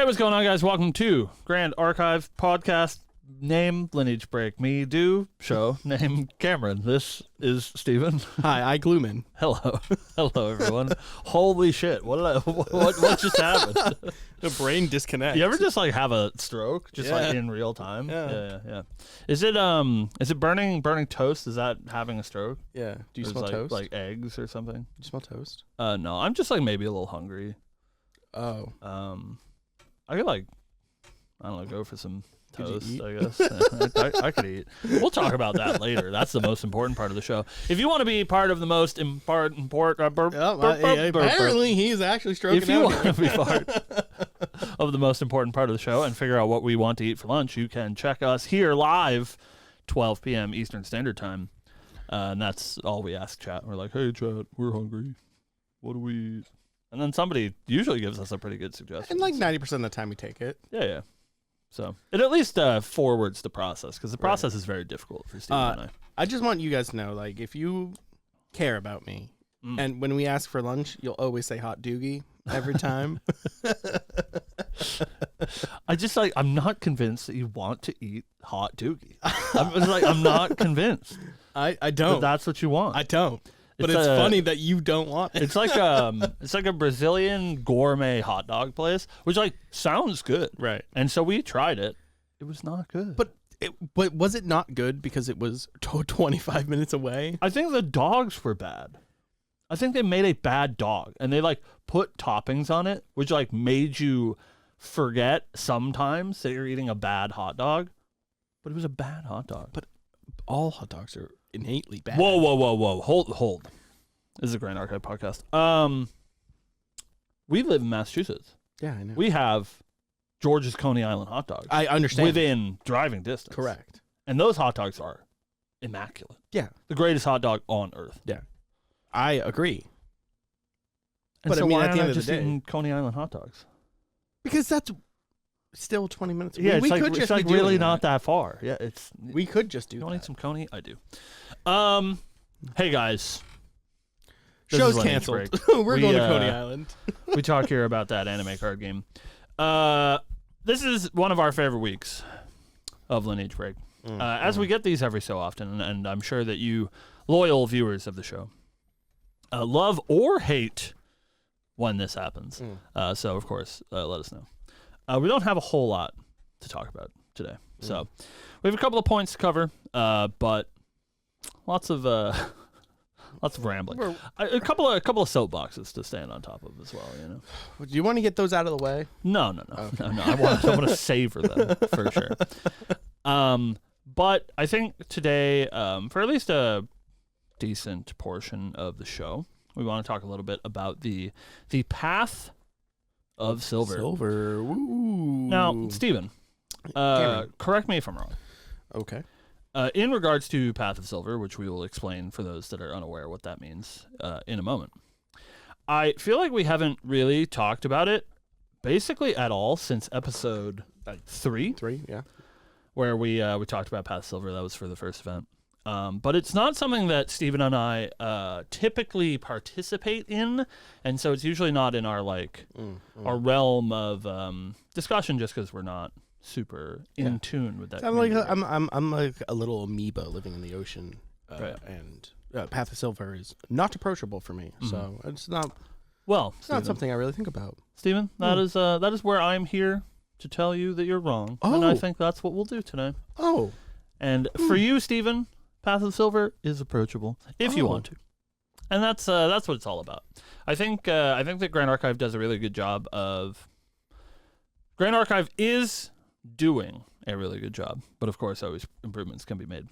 what's going on, guys? Welcome to Grand Archive Podcast. Name Lineage Break. Me do show. Name Cameron. This is Steven. Hi, I Glooman. Hello. Hello, everyone. Holy shit. What just happened? The brain disconnect. You ever just like have a stroke just like in real time? Yeah. Is it burning toast? Is that having a stroke? Yeah. Do you Or smell like, toast? Like eggs or something? Do you smell toast? No. I'm just like maybe a little hungry. Oh. I could like, I don't know, go for some Could you toast, eat? I guess. I could eat. We'll talk about that later. That's the most important part of the show. If you want to be part of the most important Apparently, he's actually stroking if you out want to be part of the most important part of the show and figure out what we want to eat for lunch, you can check us here live, 12 p.m. Eastern Standard Time. And that's all we ask, chat. We're like, hey, chat, we're hungry. What do we eat? And then somebody usually gives us a pretty good suggestion. And like 90% of the time we take it. Yeah. So it at least forwards the process, because the process is very difficult for Steve and I. I just want you guys to know, like, if you care about me, and when we ask for lunch, you'll always say hot doogie every time. I'm not convinced that you want to eat hot doogie. I'm not convinced. I don't. That's what you want. I don't. But it's funny that you don't want it. It's like a Brazilian gourmet hot dog place, which like sounds good, Right. And so we tried it. It was not good. But was it not good because it was 25 minutes away? I think the dogs were bad. I think they made a bad dog, and they like put toppings on it, which like made you forget sometimes that you're eating a bad hot dog. But it was a bad hot dog. But all hot dogs are innately bad. Whoa. Hold. This is a Grand Archive podcast. We live in Massachusetts. Yeah, I know. We have George's Coney Island hot dogs. I understand. Within driving distance. Correct. And those hot dogs are immaculate. Yeah. The greatest hot dog on earth. Yeah. I agree. And But so I mean, why at the aren't end I of the just day- eating Coney Island hot dogs? Because that's still 20 minutes away. Yeah, we it's could like, just it's like be doing really not that far. Yeah, it's... We could just do You that. want to eat some Coney? I do. Hey, guys. This Show's is Lineage canceled. Break. We're going to Coney Island. We talk here about that anime card game. This is one of our favorite weeks of Lineage Break. As we get these every so often, and I'm sure that you loyal viewers of the show love or hate when this happens. So, of course, let us know. We don't have a whole lot to talk about today. So we have a couple of points to cover, but lots of rambling. A couple of soapboxes to stand on top of as well. You know. Do you want to get those out of the way? No. Okay. No. I want to savor them for sure. But I think today, for at least a decent portion of the show, we want to talk a little bit about the path of silver. Silver. Woo. Now, Steven, correct me if I'm wrong. Okay. In regards to Path of Silver, which we will explain for those that are unaware what that means in a moment, I feel like we haven't really talked about it basically at all since episode 3. 3, yeah. Where we talked about Path of Silver. That was for the first event. But it's not something that Steven and I typically participate in, and so it's usually not in our our realm of discussion, just because we're not super in tune with that. I'm like a little amoeba living in the ocean, Right. and Path of Silver is not approachable for me, so it's not. Well, It's not something I really think about. Steven, that is where I'm here to tell you that you're wrong, and I think that's what we'll do today. Oh, And for you, Steven, Path of Silver is approachable if you want to, and that's what it's all about. I think that Grand Archive does a really good job of. Grand Archive is doing a really good job, but of course, always improvements can be made.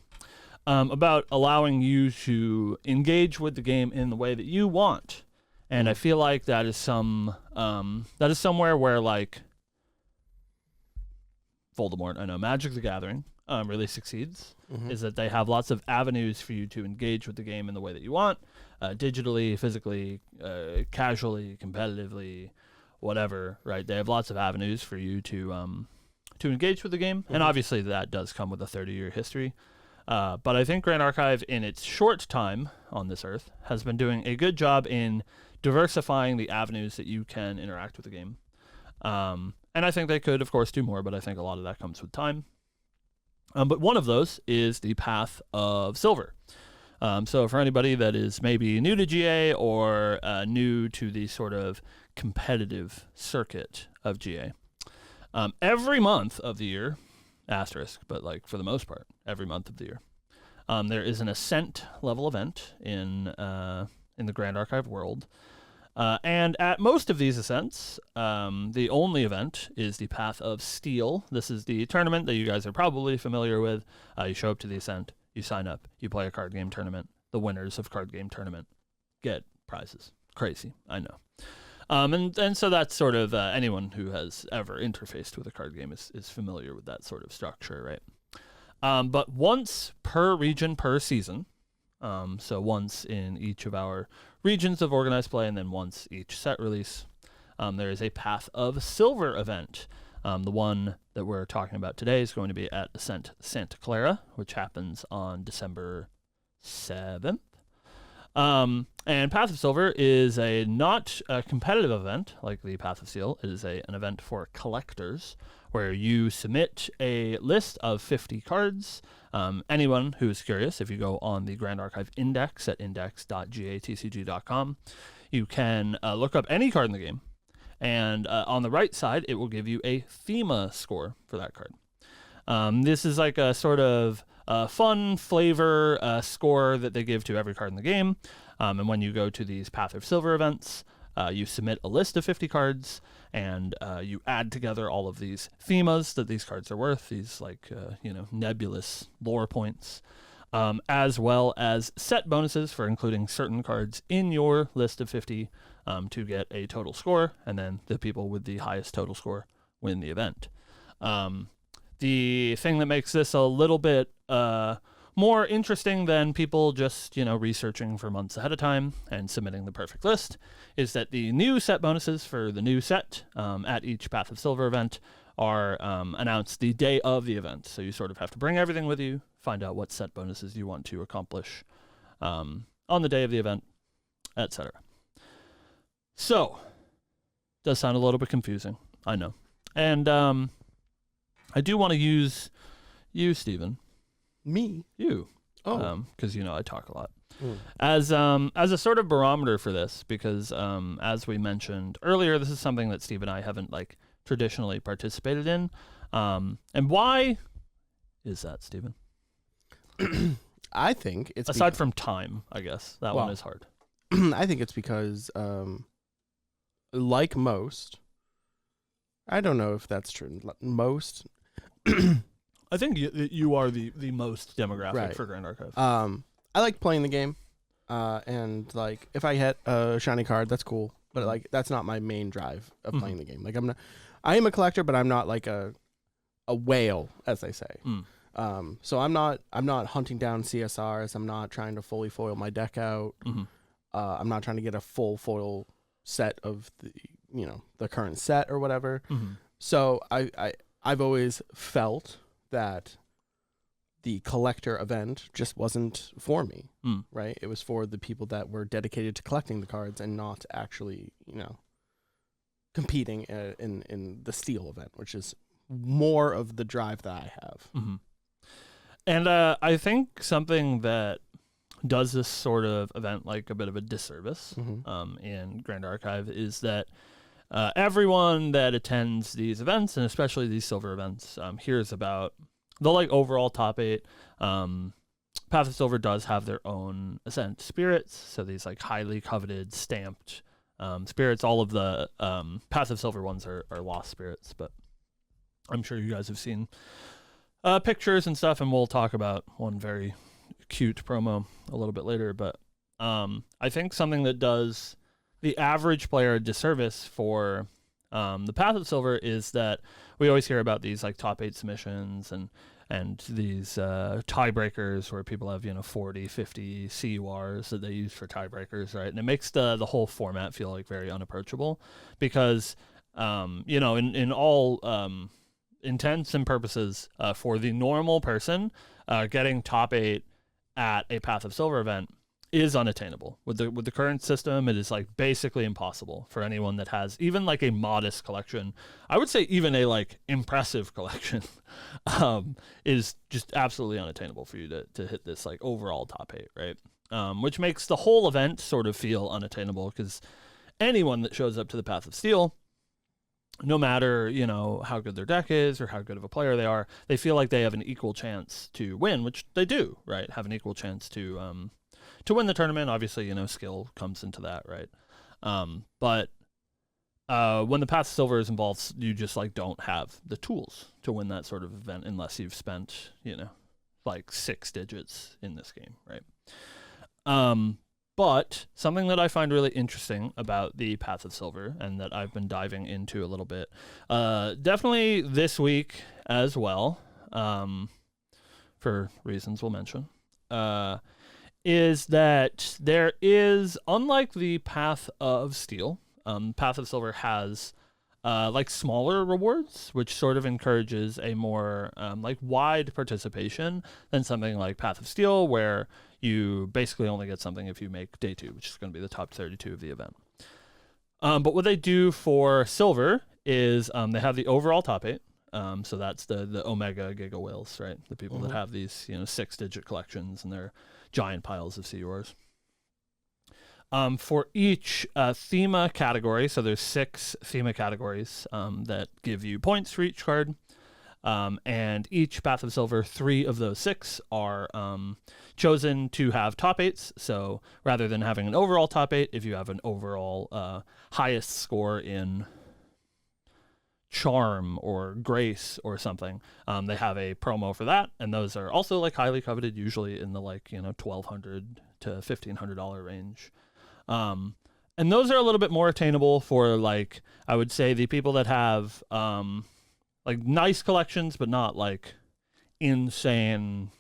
About allowing you to engage with the game in the way that you want, and I feel like that is somewhere where like Voldemort, I know Magic the Gathering really succeeds, is that they have lots of avenues for you to engage with the game in the way that you want, digitally, physically, casually, competitively, whatever, right? They have lots of avenues for you to engage with the game, and obviously that does come with a 30-year history. But I think Grand Archive, in its short time on this earth, has been doing a good job in diversifying the avenues that you can interact with the game. And I think they could, of course, do more, but I think a lot of that comes with time. But one of those is the Path of Silver. So for anybody that is maybe new to GA or new to the sort of competitive circuit of GA, every month of the year, asterisk, but like for the most part, every month of the year, there is an Ascent level event in the Grand Archive world. And at most of these Ascents, the only event is the Path of Steel. This is the tournament that you guys are probably familiar with. You show up to the Ascent, you sign up, you play a card game tournament. The winners of card game tournament get prizes. Crazy, I know. And so that's sort of anyone who has ever interfaced with a card game is familiar with that sort of structure, right? But once per region per season, so once in each of our regions of organized play and then once each set release, there is a Path of Silver event. The one that we're talking about today is going to be at Ascent Santa Clara, which happens on December 7th. And Path of Silver is not a competitive event like the Path of Steel. It is an event for collectors where you submit a list of 50 cards. Anyone who is curious, if you go on the Grand Archive Index at index.gatcg.com, you can look up any card in the game. And on the right side, it will give you a thema score for that card. This is like a sort of fun flavor score that they give to every card in the game. And when you go to these Path of Silver events, you submit a list of 50 cards, and you add together all of these themas that these cards are worth, these like nebulous lore points, as well as set bonuses for including certain cards in your list of 50 to get a total score, and then the people with the highest total score win the event. The thing that makes this a little bit more interesting than people just, researching for months ahead of time and submitting the perfect list is that the new set bonuses for the new set at each Path of Silver event are announced the day of the event. So you sort of have to bring everything with you, find out what set bonuses you want to accomplish on the day of the event, etc. So, does sound a little bit confusing, I know. And I do want to use you, Stephen. Me? You. Oh. Because, I talk a lot. As a sort of barometer for this, because as we mentioned earlier, this is something that Steve and I haven't traditionally participated in. And why is that, Stephen? I think it's aside from time, I guess that one is hard. I think it's because, like most, I don't know if that's true. Most. I think you are the most demographic right. for Grand Archive. I like playing the game, and if I hit a shiny card, that's cool. But that's not my main drive of playing the game. I am a collector, but I'm not like a whale, as they say. So I'm not hunting down CSRs. I'm not trying to fully foil my deck out. I'm not trying to get a full foil set of the current set or whatever. So I've always felt that the collector event just wasn't for me, right? It was for the people that were dedicated to collecting the cards and not actually, competing in the Steel event, which is more of the drive that I have. And I think something that does this sort of event a bit of a disservice in Grand Archive is that everyone that attends these events, and especially these silver events, hears about the overall top 8. Path of Silver does have their own Ascent spirits, so these highly coveted stamped spirits. All of the Path of Silver ones are lost spirits, but I'm sure you guys have seen pictures and stuff, and we'll talk about one very cute promo a little bit later. But I think something that does the average player a disservice for the Path of Silver is that we always hear about these top 8 submissions and these tiebreakers where people have 40, 50 CURs that they use for tiebreakers, right? And it makes the whole format feel very unapproachable because in all intents and purposes, for the normal person, getting top 8 at a Path of Silver event is unattainable with the current system. It is like basically impossible for anyone that has even like a modest collection. I would say even a like impressive collection is just absolutely unattainable for you to hit this like overall top 8, right? Which makes the whole event sort of feel unattainable, because anyone that shows up to the Path of Steel, no matter, you know, how good their deck is or how good of a player they are, they feel like they have an equal chance to win, which they do, right? Have an equal chance to win the tournament. Obviously, you know, skill comes into that, right? But when the Path of Silver is involved, you just like don't have the tools to win that sort of event unless you've spent, you know, like 6 digits in this game, right? But something that I find really interesting about the Path of Silver, and that I've been diving into a little bit, definitely this week as well, for reasons we'll mention, is that there is, unlike the Path of Steel, Path of Silver has like smaller rewards, which sort of encourages a more like wide participation than something like Path of Steel, where you basically only get something if you make day 2, which is going to be the top 32 of the event. But what they do for Silver is they have the overall top 8. So that's the Omega Giga Whales, right? The people that have these, you know, 6-digit collections and their giant piles of CURs. For each thema category, so there's 6 thema categories that give you points for each card. And each Path of Silver, 3 of those 6 are chosen to have top 8s. So rather than having an overall top 8, if you have an overall highest score in Charm or Grace or something, they have a promo for that. And those are also like highly coveted, usually in the like, you know, $1,200 to $1,500 range. And those are a little bit more attainable for, like, I would say the people that have like nice collections, but not like insane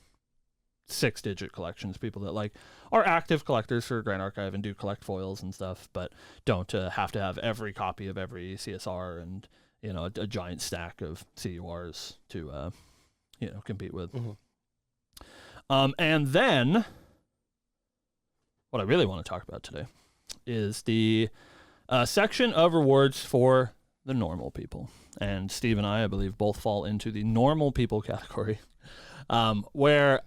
6-digit collections. People that like are active collectors for Grand Archive and do collect foils and stuff, but don't have to have every copy of every CSR and, you know, a giant stack of CURs to you know, compete with. And then what I really want to talk about today is the section of rewards for the normal people. And Steve and I believe, both fall into the normal people category, where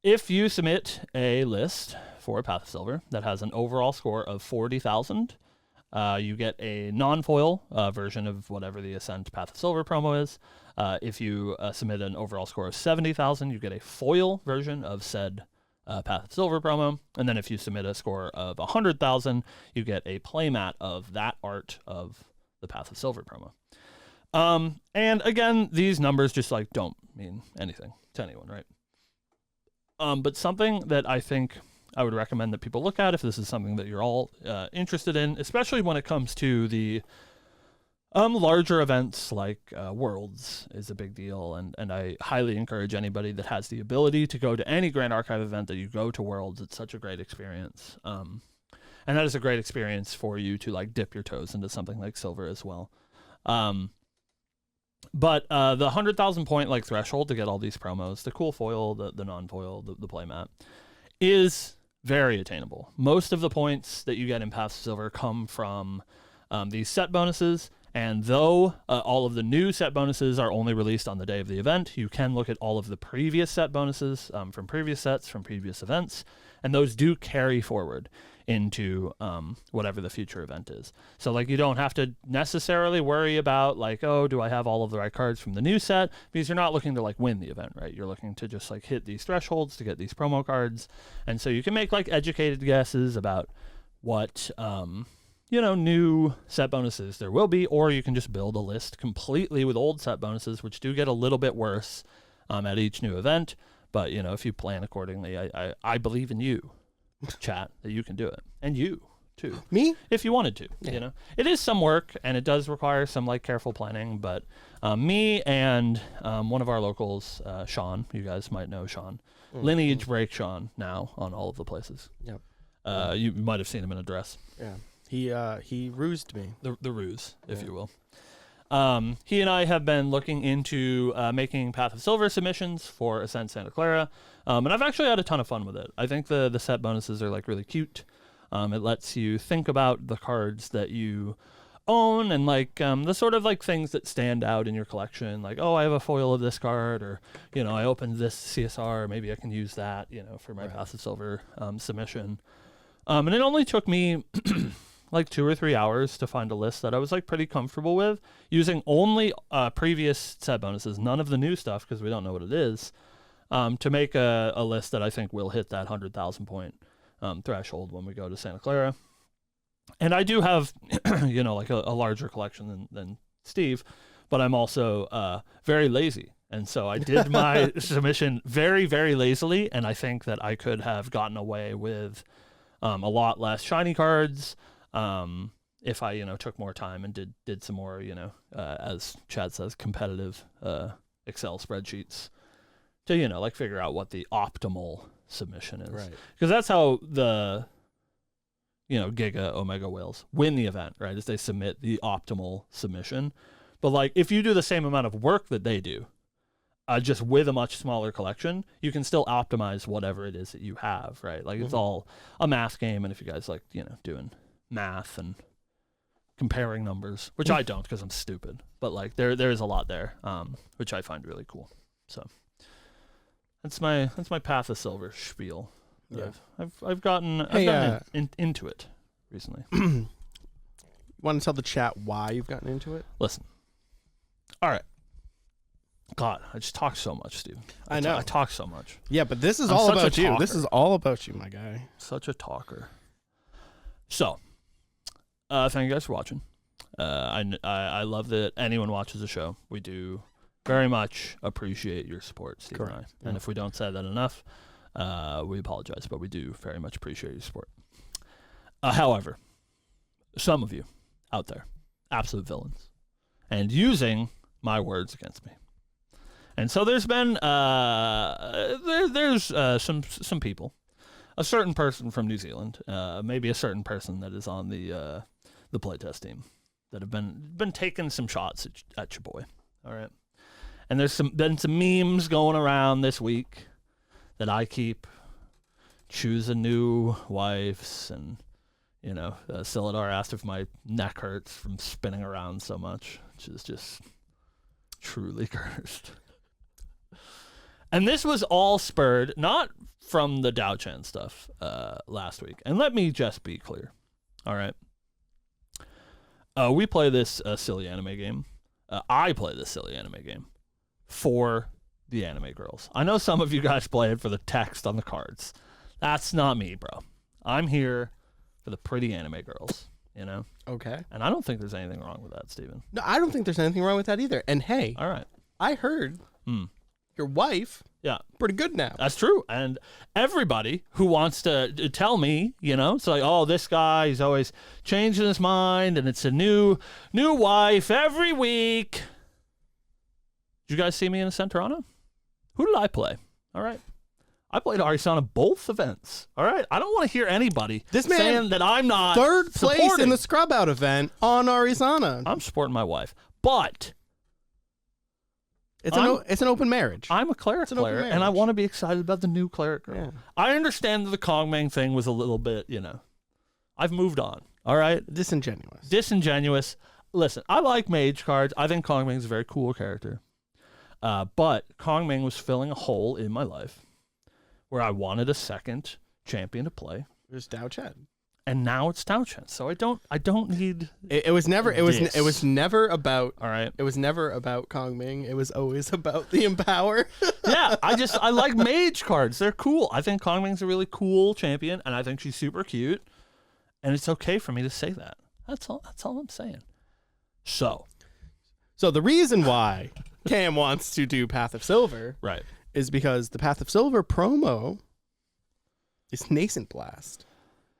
if you submit a list for Path of Silver that has an overall score of 40,000, you get a non-foil version of whatever the Ascent Path of Silver promo is. If you submit an overall score of 70,000, you get a foil version of said Path of Silver promo. And then if you submit a score of 100,000, you get a playmat of that art of the Path of Silver promo. And again, these numbers just like don't mean anything to anyone, right? But something that I think I would recommend that people look at if this is something that you're all interested in, especially when it comes to the larger events like Worlds is a big deal. And I highly encourage anybody that has the ability to go to any Grand Archive event that you go to Worlds. It's such a great experience. And that is a great experience for you to like dip your toes into something like Silver as well. But the 100,000 point like threshold to get all these promos, the cool foil, the non-foil, the playmat, is very attainable. Most of the points that you get in Path of Silver come from these set bonuses, and though all of the new set bonuses are only released on the day of the event, you can look at all of the previous set bonuses from previous sets, from previous events, and those do carry forward into whatever the future event is. So like you don't have to necessarily worry about like, oh, do I have all of the right cards from the new set? Because you're not looking to like win the event, right? You're looking to just like hit these thresholds to get these promo cards. And so you can make like educated guesses about what you know, new set bonuses there will be, or you can just build a list completely with old set bonuses, which do get a little bit worse at each new event. But you know, if you plan accordingly, I believe in you, chat, that you can do it. And you too. Me? If you wanted to. Yeah. You know, it is some work and it does require some like careful planning, but me and one of our locals, Sean, you guys might know Sean, Lineage break Sean now on all of the places. Yep. You might have seen him in a dress. Yeah. He rused me. The ruse, if you will. He and I have been looking into making Path of Silver submissions for Ascent Santa Clara, and I've actually had a ton of fun with it. I think the set bonuses are like really cute. It lets you think about the cards that you own and like the sort of like things that stand out in your collection, like, oh, I have a foil of this card, or I opened this CSR, maybe I can use that for my Path of Silver submission. And it only took me like 2 or 3 hours to find a list that I was like pretty comfortable with, using only previous set bonuses, none of the new stuff because we don't know what it is, to make a list that I think will hit that 100,000 point threshold when we go to Santa Clara. And I do have, like a larger collection than Steve, but I'm also very lazy. And so I did my submission very, very lazily, and I think that I could have gotten away with a lot less shiny cards if I, took more time and did some more, as Chad says, competitive Excel spreadsheets to, like figure out what the optimal submission is. Right. Because that's how the Giga Omega Whales win the event, right? Is they submit the optimal submission. But like if you do the same amount of work that they do, just with a much smaller collection, you can still optimize whatever it is that you have, right? Like it's all a math game, and if you guys like, doing math and comparing numbers, which I don't because I'm stupid, but like there is a lot there, which I find really cool. So that's my Path of Silver spiel. Yeah. I've gotten into it recently. Want to tell the chat why you've gotten into it? Listen. All right. God, I just talk so much, Steve. I know. I talk so much. Yeah, but this is I'm all such a about you. talker. This is all about you, my guy. Such a talker. So, thank you guys for watching. I love that anyone watches the show. We do very much appreciate your support, Steve and I. Yeah. And if we don't say that enough, we apologize, but we do very much appreciate your support. However, some of you out there, absolute villains, and using my words against me. And so there's been some people, a certain person from New Zealand, maybe a certain person that is on the playtest team, that have been taking some shots at your boy. All right, and there's been some memes going around this week that I keep choosing new wives, and Silidar asked if my neck hurts from spinning around so much, which is just truly cursed. And this was all spurred not from the Dao Chan stuff last week. And let me just be clear. All right. We play this silly anime game. I play this silly anime game for the anime girls. I know some of you guys play it for the text on the cards. That's not me, bro. I'm here for the pretty anime girls, Okay. And I don't think there's anything wrong with that, Steven. No, I don't think there's anything wrong with that either. And hey, All right. I heard your wife, Yeah. pretty good now. That's true. And everybody who wants to tell me, it's like, oh, this guy, he's always changing his mind, and it's a new wife every week. Did you guys see me in Ascent Toronto? Who did I play? All right. I played Arisana both events. All right. I don't want to hear anybody saying that I'm not third place supporting. in the Scrub Out event on Arizona. I'm supporting my wife. But It's an open marriage. I'm a cleric player, and I want to be excited about the new cleric girl. Yeah. I understand that the Kongmang thing was a little bit, I've moved on. All right? Disingenuous. Listen, I like mage cards. I think Kongmang's a very cool character. But Kongmang was filling a hole in my life where I wanted a second champion to play. It was Dao Chen. And now it's Dao Chen. So I don't need it was never about all right. It was never about Kongming. It was always about the Empower. Yeah, I like mage cards. They're cool. I think Kongming's a really cool champion, and I think she's super cute. And it's okay for me to say that. That's all I'm saying. So the reason why Cam wants to do Path of Silver, right, is because the Path of Silver promo is Nascent Blast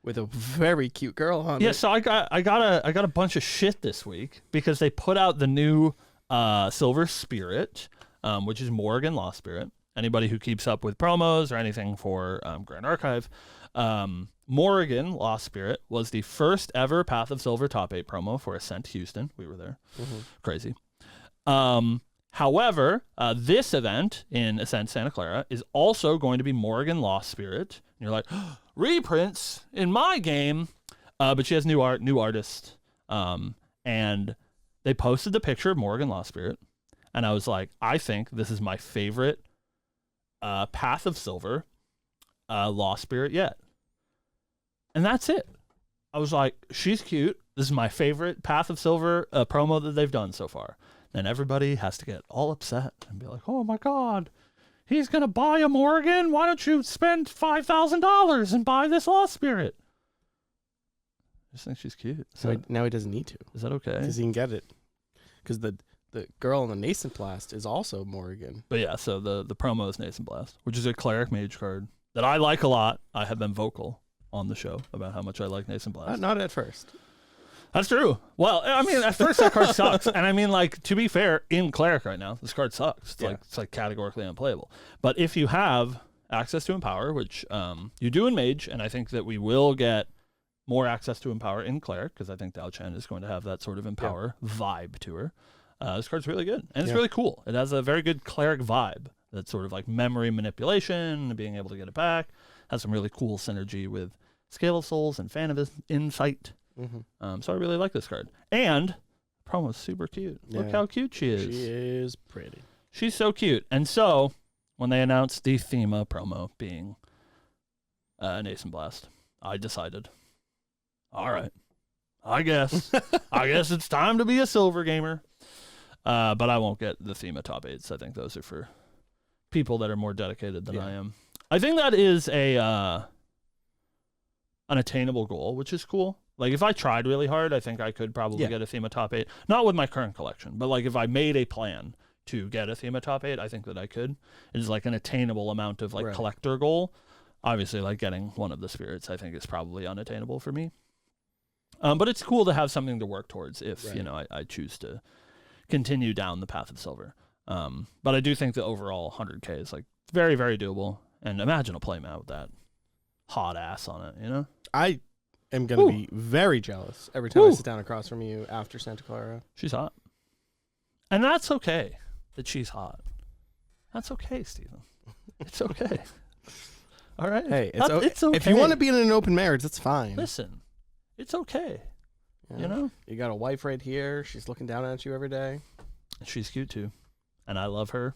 with a very cute girl on it. Yeah, so I got a bunch of shit this week because they put out the new Silver Spirit, which is Morrigan Lost Spirit. Anybody who keeps up with promos or anything for Grand Archive, Morrigan Lost Spirit was the first ever Path of Silver top 8 promo for Ascent Houston. We were there. Mm-hmm. Crazy. However, this event in Ascent Santa Clara is also going to be Morrigan Lost Spirit. And you're like, reprints in my game. But she has new artist. And they posted the picture of Morrigan Lost Spirit. And I was like, I think this is my favorite Path of Silver Lost Spirit yet. And that's it. I was like, she's cute. This is my favorite Path of Silver promo that they've done so far. Then everybody has to get all upset and be like, oh my God, he's going to buy a Morrigan? Why don't you spend $5,000 and buy this Lost Spirit? I just think she's cute. So now he doesn't need to. Is that okay? Because he can get it. Because the girl in the Nascent Blast is also Morrigan. But yeah, so the promo is Nascent Blast, which is a Cleric Mage card that I like a lot. I have been vocal on the show about how much I like Nascent Blast. Not at first. That's true. Well, I mean, at first that card sucks, and I mean, like, to be fair, in Cleric right now, this card sucks. It's like categorically unplayable. But if you have access to Empower, which you do in Mage, and I think that we will get more access to Empower in Cleric, because I think Dao Chen is going to have that sort of Empower vibe to her. This card's really good, and it's really cool. It has a very good Cleric vibe. That's sort of like memory manipulation, being able to get it back. Has some really cool synergy with Scale of Souls and Fan of Insight. Mm-hmm. So I really like this card. And promo's super cute. Yeah. Look how cute she is. She is pretty. She's so cute. And so when they announced the Thema promo being Nascent Blast, I decided, all right, I guess it's time to be a silver gamer. But I won't get the Thema top 8s. I think those are for people that are more dedicated than I am. I think that is an attainable goal, which is cool. Like, if I tried really hard, I think I could probably get a Thema top 8. Not with my current collection, but like if I made a plan to get a Thema top 8, I think that I could. It is like an attainable amount of like collector goal. Obviously, like getting one of the spirits, I think is probably unattainable for me. But it's cool to have something to work towards if I choose to continue down the path of silver. But I do think the overall 100K is like very, very doable. And imagine a playmat with that hot ass on it, you know? I am going to be very jealous every time I sit down across from you after Santa Clara. She's hot. And that's okay that she's hot. That's okay, Steven. It's okay. All right? Hey, it's okay. If you want to be in an open marriage, that's fine. Listen, it's okay. Yeah. You know? You got a wife right here. She's looking down at you every day. She's cute, too. And I love her.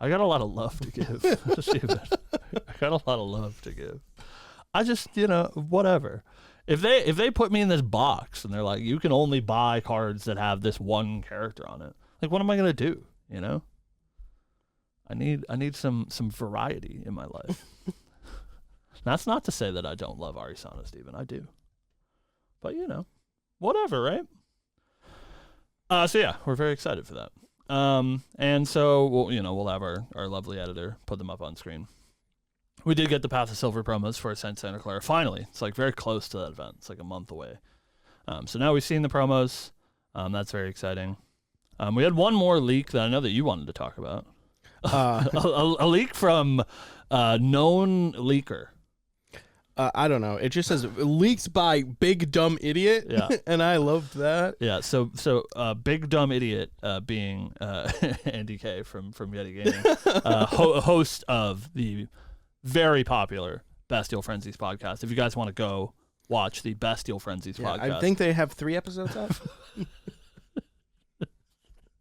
I got a lot of love to give. I got a lot of love to give. I just, whatever. If they put me in this box and they're like, you can only buy cards that have this one character on it, like, what am I gonna do? You know? I need some variety in my life. That's not to say that I don't love Arisana, Steven. I do. But whatever, right? So yeah, we're very excited for that. And so we'll have our lovely editor put them up on screen. We did get the Path of Silver promos for Ascent Santa Clara. Finally, it's like very close to that event. It's like a month away. So now we've seen the promos. That's very exciting. We had one more leak that I know that you wanted to talk about. A leak from known leaker. I don't know. It just says leaks by Big Dumb Idiot. Yeah. And I loved that. Yeah. So Big Dumb Idiot being Andy K from Yeti Gaming, host of the very popular Bestial Frenzies podcast. If you guys want to go watch the Bestial Frenzies podcast. I think they have 3 episodes up.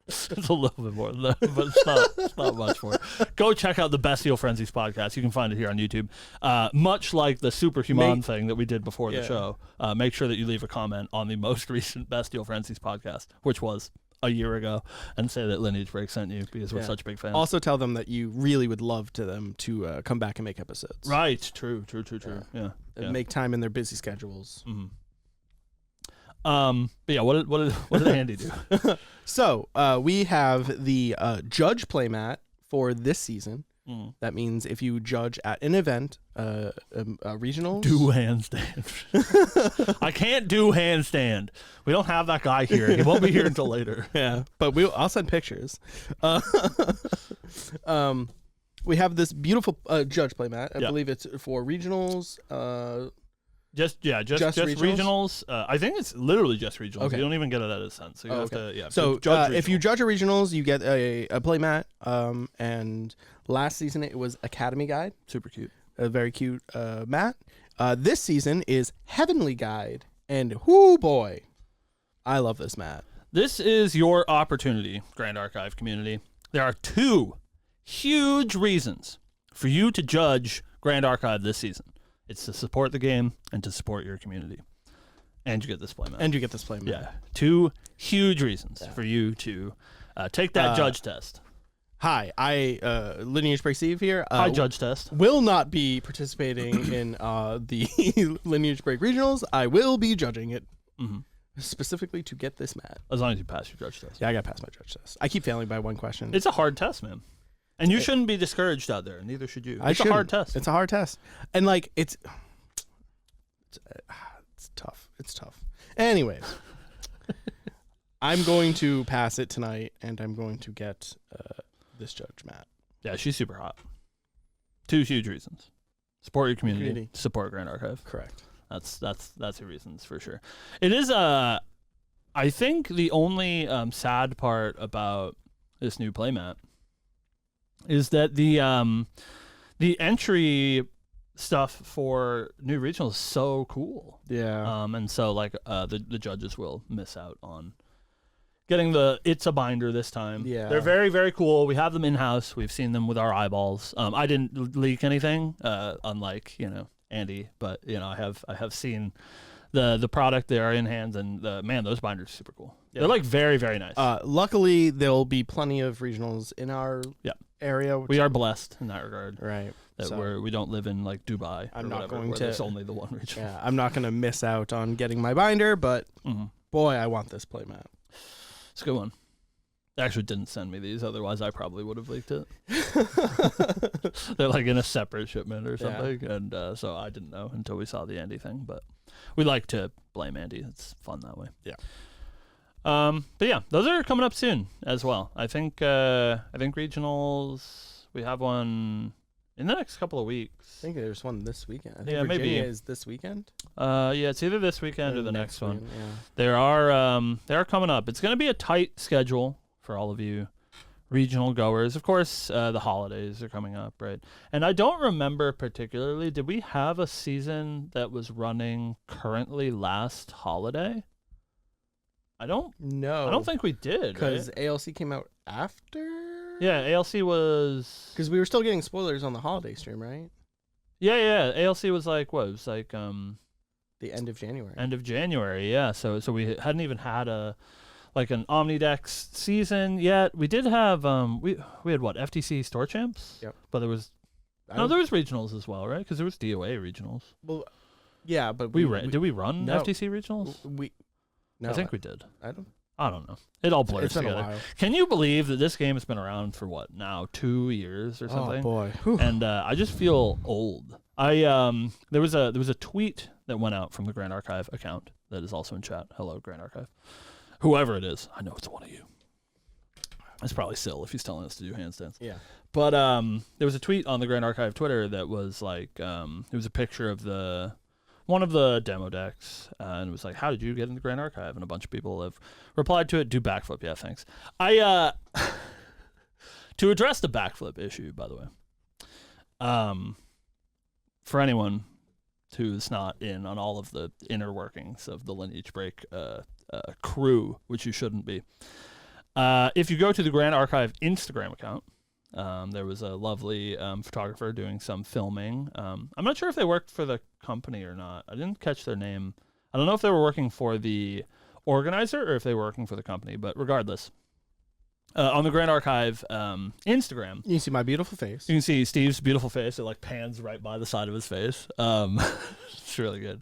It's a little bit more than that, but it's not much more. Go check out the Bestial Frenzies podcast. You can find it here on YouTube. Much like the Superhuman thing that we did before the show, make sure that you leave a comment on the most recent Bestial Frenzies podcast, which was a year ago, and say that Lineage Break sent you because we're such big fans. Also tell them that you really would love them to come back and make episodes. Right. True. Yeah. Make time in their busy schedules. Mm-hmm. But yeah, what did Andy do? So we have the judge playmat for this season. That means if you judge at an event, regionals, do handstand. I can't do handstand. We don't have that guy here. He won't be here until later. Yeah, but I'll send pictures. We have this beautiful judge playmat. I believe it's for regionals. Just regionals. I think it's literally just regionals. Okay. You don't even get it at a cent. So you have to So judge if you regionals. judge a regionals, you get a play mat. And last season it was Academy Guide, Super cute. a very cute mat. This season is Heavenly Guide, and whoo boy, I love this mat. This is your opportunity, Grand Archive community. There are 2 huge reasons for you to judge Grand Archive this season. It's to support the game and to support your community. And you get this playmat. Yeah. 2 huge reasons for you to take that judge test. Hi, I Lineage Break Steve here. Hi, judge test. Will not be participating in the Lineage Break regionals. I will be judging it. Mm-hmm. Specifically to get this mat. As long as you pass your judge test. Yeah, I got to pass my judge test. I keep failing by 1 question. It's a hard test, man. And you shouldn't be discouraged out there. Neither should you. It's a hard test. It's a hard test. And like, it's tough. It's tough. Anyways, I'm going to pass it tonight, and I'm going to get this judge mat. Yeah, she's super hot. 2 huge reasons. Support your community. Support Grand Archive. Correct. That's your reasons for sure. It is I think the only sad part about this new playmat is that the entry stuff for new regionals is so cool. Yeah. And so like the judges will miss out on getting it's a binder this time. Yeah. They're very, very cool. We have them in house. We've seen them with our eyeballs. I didn't leak anything, unlike, Andy, but I have seen the product. They are in hands, and those binders are super cool. Yeah. They're like very, very nice. Luckily there'll be plenty of regionals in our area. We are blessed in that regard. Right. That we don't live in like Dubai. I'm or not whatever, going where to. There's only the one regional. Yeah, I'm not going to miss out on getting my binder, but boy, I want this playmat. It's a good one. They actually didn't send me these, otherwise I probably would have leaked it. They're like in a separate shipment or something, and so I didn't know until we saw the Andy thing. But we like to blame Andy; it's fun that way. Yeah. But yeah, those are coming up soon as well. I think regionals. We have one in the next couple of weeks. I think there's one this weekend. I think Yeah, Virginia maybe. is this weekend. Yeah, it's either this weekend or the next one. weekend, yeah. They are coming up. It's going to be a tight schedule for all of you regional goers. Of course, the holidays are coming up, right? And I don't remember particularly, did we have a season that was running currently last holiday? I don't think we did, because right? ALC came out after. Yeah, ALC was. Because we were still getting spoilers on the holiday stream, right? Yeah. ALC was like what? It was like the end of January. End of January, yeah. So we hadn't even had an Omnidex season yet. We did have we had what, FTC Store Champs? Yep. But there was there was regionals as well, right? Because there was DOA regionals. Well, yeah, but did we run no. FTC regionals? No, I think we did. I don't know. It all blurs it's been together. a while. Can you believe that this game has been around for what now, 2 years or something? Oh boy. Whew. And I just feel old. There was a tweet that went out from the Grand Archive account that is also in chat. Hello, Grand Archive. Whoever it is, I know it's one of you. It's probably Syl if he's telling us to do handstands. Yeah. But there was a tweet on the Grand Archive Twitter that was like, it was a picture of one of the demo decks, and it was like, how did you get in the Grand Archive? And a bunch of people have replied to it. Do backflip. Yeah, thanks. To address the backflip issue, by the way, for anyone who's not in on all of the inner workings of the Lineage Break crew, which you shouldn't be, if you go to the Grand Archive Instagram account, there was a lovely photographer doing some filming. I'm not sure if they worked for the company or not. I didn't catch their name. I don't know if they were working for the organizer or if they were working for the company, but regardless, on the Grand Archive Instagram, You can see my beautiful face. you can see Steve's beautiful face. It like pans right by the side of his face. It's really good.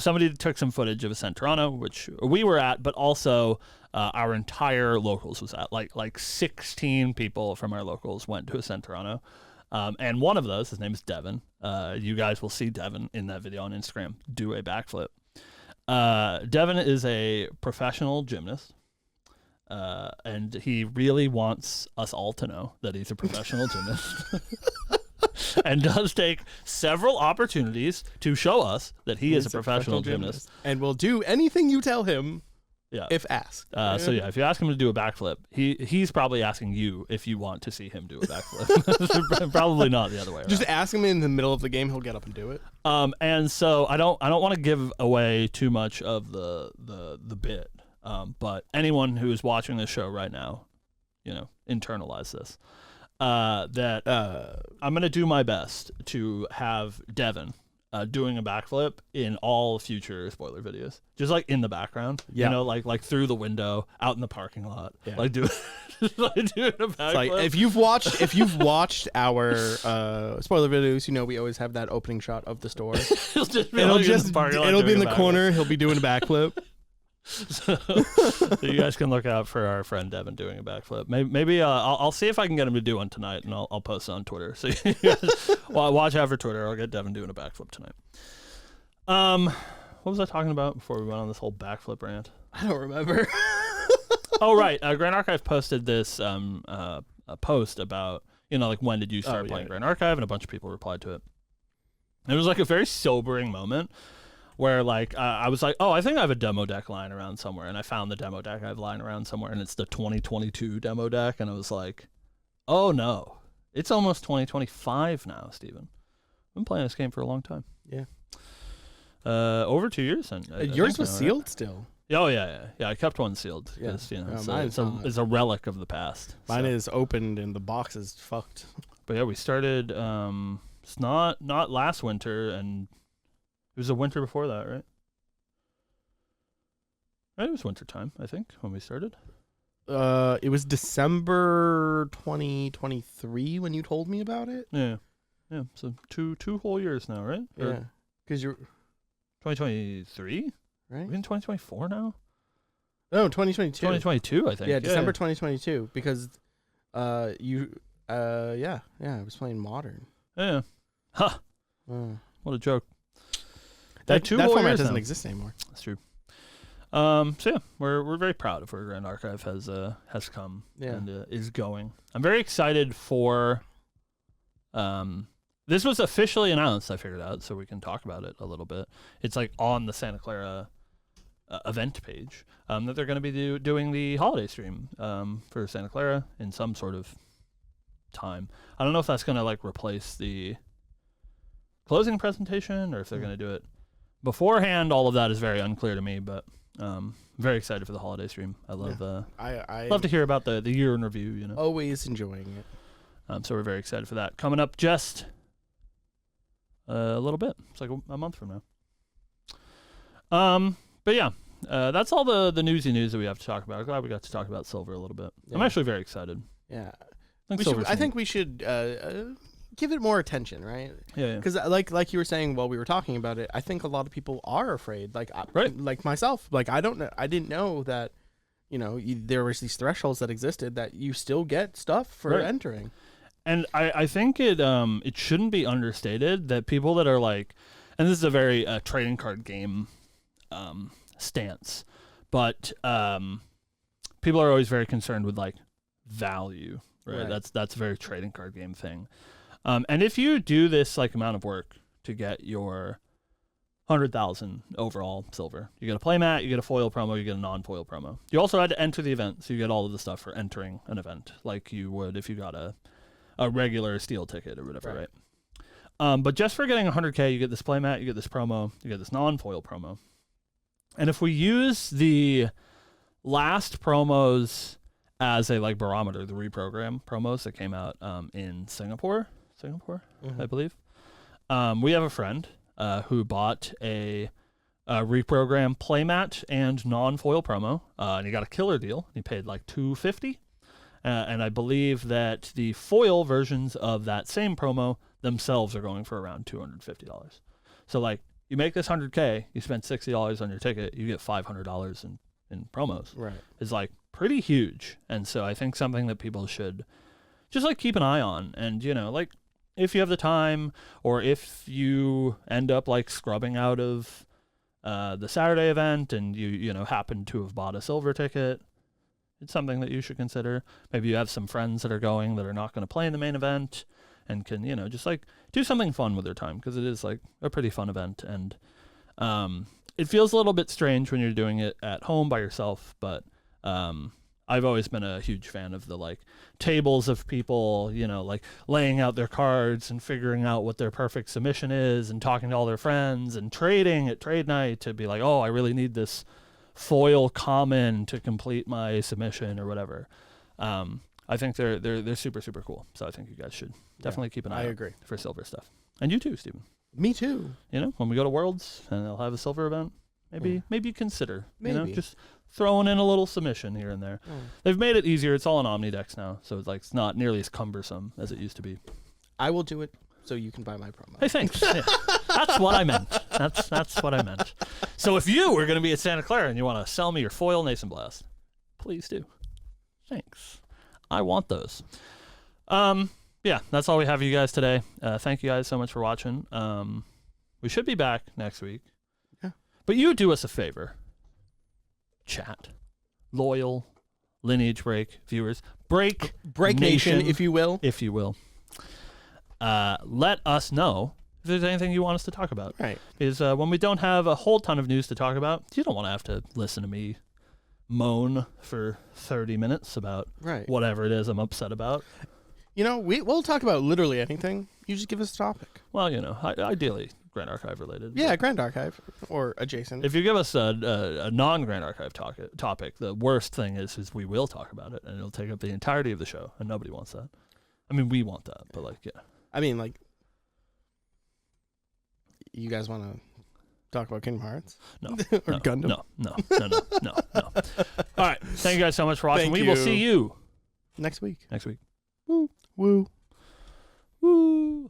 Somebody took some footage of Ascent Toronto, which we were at, but also our entire locals was at. Like 16 people from our locals went to Ascent Toronto. And one of those, his name is Devin. You guys will see Devin in that video on Instagram do a backflip. Devin is a professional gymnast. And he really wants us all to know that he's a professional gymnast. and does take several opportunities to show us that he is a professional gymnast. And will do anything you tell him Yeah. if asked. So yeah, if you ask him to do a backflip, he's probably asking you if you want to see him do a backflip. Probably not the other way around. Just ask him in the middle of the game, he'll get up and do it. And so I don't want to give away too much of the bit. But anyone who is watching this show right now, internalize this. That I'm going to do my best to have Devin doing a backflip in all future spoiler videos, just like in the background, like through the window, out in the parking lot, like doing a backflip. Like if you've watched our spoiler videos, we always have that opening shot of the store. It'll be in the corner. He'll be doing a backflip. So you guys can look out for our friend Devin doing a backflip. Maybe I'll see if I can get him to do one tonight, and I'll post it on Twitter. So you guys watch out for Twitter. I'll get Devin doing a backflip tonight. What was I talking about before we went on this whole backflip rant? I don't remember. Oh right, Grand Archive posted this a post about like when did you start playing Grand Archive, and a bunch of people replied to it. It was like a very sobering moment. Where I was like, oh, I think I have a demo deck lying around somewhere, and I found the demo deck I have lying around somewhere, and it's the 2022 demo deck, and I was like, oh no, it's almost 2025 now, Steven. I've been playing this game for a long time. Yeah. Over 2 years, and yours was sealed still. Oh yeah. I kept one sealed because it's a relic of the past. Mine is opened and the box is fucked. But yeah, we started. It's not last winter and. It was the winter before that, right? Right, it was winter time, I think, when we started. It was December 2023 when you told me about it. Yeah. So two whole years now, right? Yeah, because you're 2023, right? Are we in 2024 now? No, 2022. 2022, I think. Yeah, December 2022, because I was playing Modern. Yeah. Huh. What a joke. That format doesn't exist anymore. That's true. So yeah, we're very proud of where Grand Archive has come and is going. I'm very excited for. This was officially announced. I figured out, so we can talk about it a little bit. It's like on the Santa Clara event page that they're going to be doing the holiday stream for Santa Clara in some sort of time. I don't know if that's going to like replace the closing presentation or if they're going to do it beforehand. All of that is very unclear to me, but very excited for the holiday stream. I love I love to hear about the year in review. Always enjoying it. So we're very excited for that coming up just a little bit. It's like a month from now. But yeah, that's all the newsy news that we have to talk about. I'm glad we got to talk about Silver a little bit. Yeah. I'm actually very excited. Yeah, I think we should give it more attention, right? Yeah. Because like you were saying while we were talking about it, I think a lot of people are afraid. Like myself. Like I didn't know that. There was these thresholds that existed that you still get stuff for entering. And I think it shouldn't be understated that people that are like, and this is a very trading card game stance, but people are always very concerned with like value, right? That's a very trading card game thing. And if you do this like amount of work to get your 100,000 overall silver, you get a playmat, you get a foil promo, you get a non-foil promo. You also had to enter the event, so you get all of the stuff for entering an event, like you would if you got a regular steel ticket or whatever, right? But just for getting 100K, you get this playmat, you get this promo, you get this non-foil promo. And if we use the last promos as a like barometer, the reprogram promos that came out in Singapore, I believe, we have a friend who bought a reprogram playmat and non-foil promo, and he got a killer deal. He paid like $250. And I believe that the foil versions of that same promo themselves are going for around $250. So like you make this 100K, you spend $60 on your ticket, you get $500 in promos. Right. It's like pretty huge. And so I think something that people should just like keep an eye on. And like if you have the time, or if you end up like scrubbing out of the Saturday event and you happen to have bought a silver ticket, it's something that you should consider. Maybe you have some friends that are going that are not going to play in the main event, and can, just like do something fun with their time, because it is like a pretty fun event. And it feels a little bit strange when you're doing it at home by yourself, but I've always been a huge fan of the like tables of people, like laying out their cards and figuring out what their perfect submission is and talking to all their friends and trading at trade night to be like, oh, I really need this foil common to complete my submission or whatever. I think they're super, super cool. So I think you guys should definitely keep an eye out for silver stuff. And you too, Stephen. Me too. When we go to Worlds and they'll have a silver event, maybe consider, just throwing in a little submission here and there. They've made it easier. It's all on Omnidex now, so it's not nearly as cumbersome as it used to be. I will do it so you can buy my promo. Hey, thanks. Yeah. That's what I meant. That's what I meant. So if you were going to be at Santa Clara and you want to sell me your foil Nason Blast, please do. Thanks. I want those. Yeah, that's all we have for you guys today. Thank you guys so much for watching. We should be back next week. Yeah. But you do us a favor. Chat. Loyal Lineage Break viewers. Break Nation, if you will. If you will. Let us know if there's anything you want us to talk about. Right. Because when we don't have a whole ton of news to talk about, you don't want to have to listen to me moan for 30 minutes about whatever it is I'm upset about. We'll talk about literally anything. You just give us a topic. Well, ideally Grand Archive related. Yeah, Grand Archive or adjacent. If you give us a non-Grand Archive topic, the worst thing is we will talk about it, and it'll take up the entirety of the show, and nobody wants that. I mean, we want that, but you guys want to talk about Kingdom Hearts? No. Or Gundam? No. All right. Thank you guys so much for watching. We will see you next week. Next week. Woo. Woo. Woo.